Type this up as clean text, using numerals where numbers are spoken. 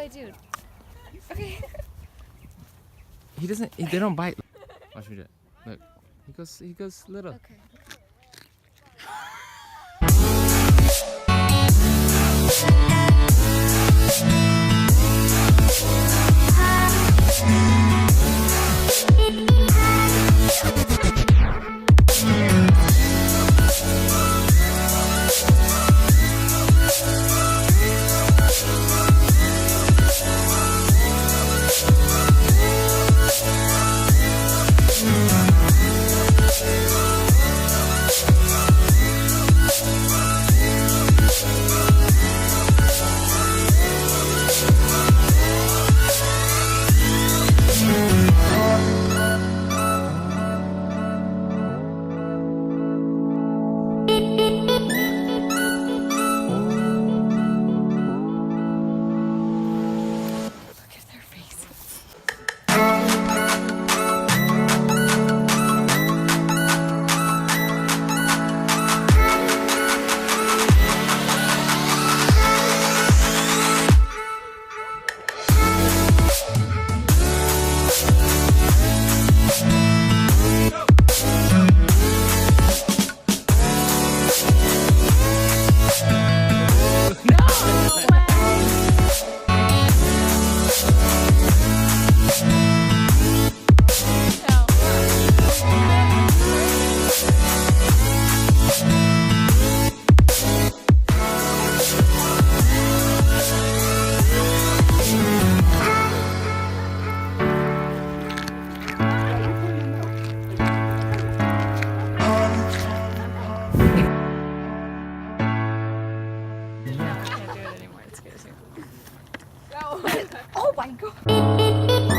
a dude. Okay. He doesn't. They don't bite. Watch me do it. Look. He goes little. Okay. Look at their faces. No, I can't do it anymore. It scares me. Oh my god.